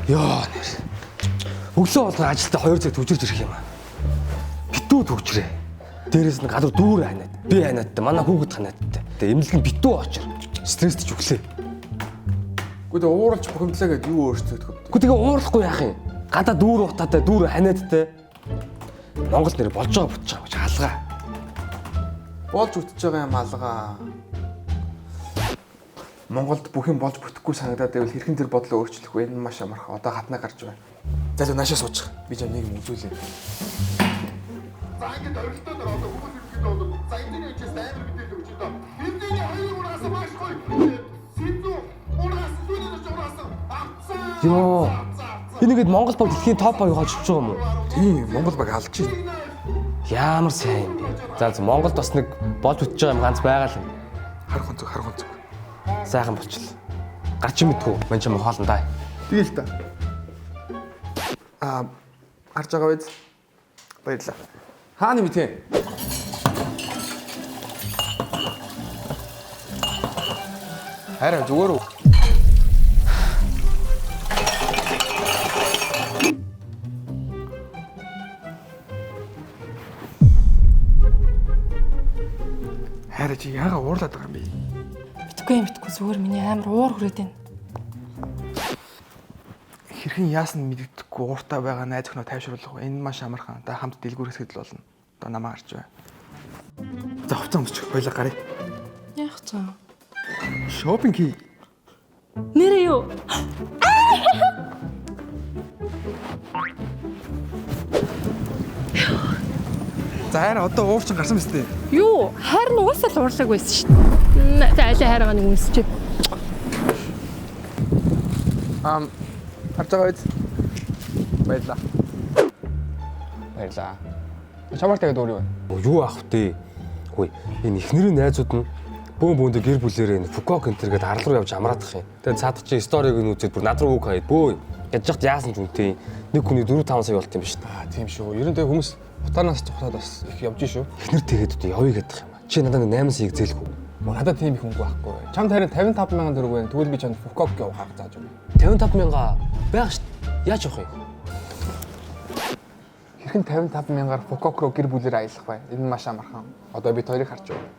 Яа нэр. Өглөө болгон ажилдаа 2 цаг төвжирч ирэх юм аа. Битүү төвжрээ. Дээрээс нь гадуур дүүр ханаад, би ханаадтай, манай хүүхэд ханаадтай. Тэгээ эмнэлэг нь битүү очор. Стресстэй ч өглөө. Гэхдээ ууралж бухимдлаа гэдээ юу өөрчлөгдөх вэ? Гэхдээ тэгээ уурахгүй яах юм? Гадаа дүүр утаатай, дүүр ханаадтай. Монгол нэр болж байгаа бутж байгаа гэж халгаа. Болж үтж байгаа юм алгаа. Монголд бүх юм болж бүтэхгүй санагдаад байвал хэрхэн тэр бодлоо өөрчлөх вэ? Энэ маш амархан. Одоо хатнаа гарч байна. За за наашаа суучих. Би ч нэг юм үзүүлээ. За ингээд орилтоо дээр одоо хүмүүс ирэхэд бол за энэ ичээс амар мэдээлэл өгч одоо хэмжээний хоёр ураас маш гоё синзүү ураас сүүнээс ураас авцаа. Йоо. Энийгэд Монгол баг дэлхийн топ 2 хожиж байгаа юм уу? Тийм, Монгол баг алж байна. Ямар сайн юм бэ? За Монголд бас нэг болж үтж байгаа юм ганц байгаа л юм. Харах онцог. Сайхан болчихлоо. Гарч мэдгүй мань ч юм хоолн даа. Тэгэл та. Харж байгаа биз? Баярлалаа. Хааны мэдээ. Хараа зүгээр үү? Хараа чи яага уурлаад байгаа юм бэ? Мэдгүй зүгээр миний амар уур хүрээд байна. Хэрхэн яасан мэддэггүй ууртай байгаа найз өхнөө тайвшруулах вэ? Энэ маш амархан. Та хамт дэлгүүрсэхэд л болно. Одоо намаа гарч бай. За хувцас өмсчих. Хоёлаа гарыг. Яах цаа? Шопинг хий. Нэрээ юу? За хараа одоо уурчин гарсан мэт дээ. Юу? Харин угаасаа л уурлаг байсан шүү дээ. За алей хараагаа нэг өмсчээ. Харж байгаа биз? Баярлаа. Чамаар тэгээд өөр юу вэ? Юу аах вэ? Хөөе, энэ ихнэрийн найзууд нь бөөндө гэр бүлээрээ энэ Фукок энтер гэдэг арал руу явж амраадах юм. Тэгээд цаад чи сториг нь үзээд бүр над руу үг хаяад бөө гэж яхад яасан ч үнтэй нэг хүний 4-5 сая болт юм ба шүү дээ. Тийм шүү. Ер нь тэгээд хүмүүс утаанаас цухтаад бас их явж шүү. Ихнэр тэгээд одоо явъя гэдэг юм. Чи надад 8 саяг зээлгүй. Надад тийм их хөнгө байхгүй. Чамд харин 55,000 төгрөг байна. Тэгвэл би чамд Фукок явах арга зааж өгье. 55,000 байгаа шүү дээ. Яаж явах юм? Хэрхэн 55,000-аар Фукок руу гэр бүлээр аялах бай. Энэ маш амархан. Одоо бид хоёрыг харж байна.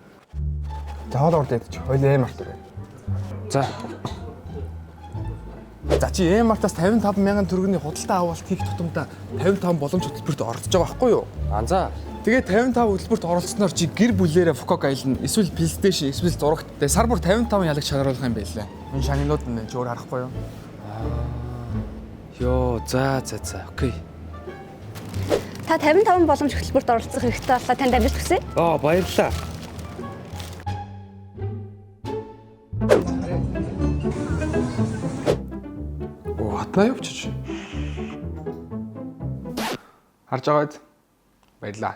За хоол ордод идэж. Хоёул амар төрөө. За. За чи Эмартаас 55,000 төгрөгийн худалдаа авалт хийх тутамдаа 55 боломж хөтөлбөрт оролцож байгаа байхгүй юу? За. Тэгээд 55 хөтөлбөрт оролцсноор чи гэр бүлээрээ Фукок аялна. Эсвэл PlayStation, эсвэл зурагт. Тэгээд сар бүр 55 ялагч шагаруулах юм байлаа. Энэ шагнууд нь чи өөр харахгүй юу? Йоо, за. Окей. Та 55 боломж хөтөлбөрт оролцох хэрэгтэй боллоо. Танд амжилт хүсье. Баярлалаа. Хатнаа явчих. Харж байгаа биз? Баярлаа.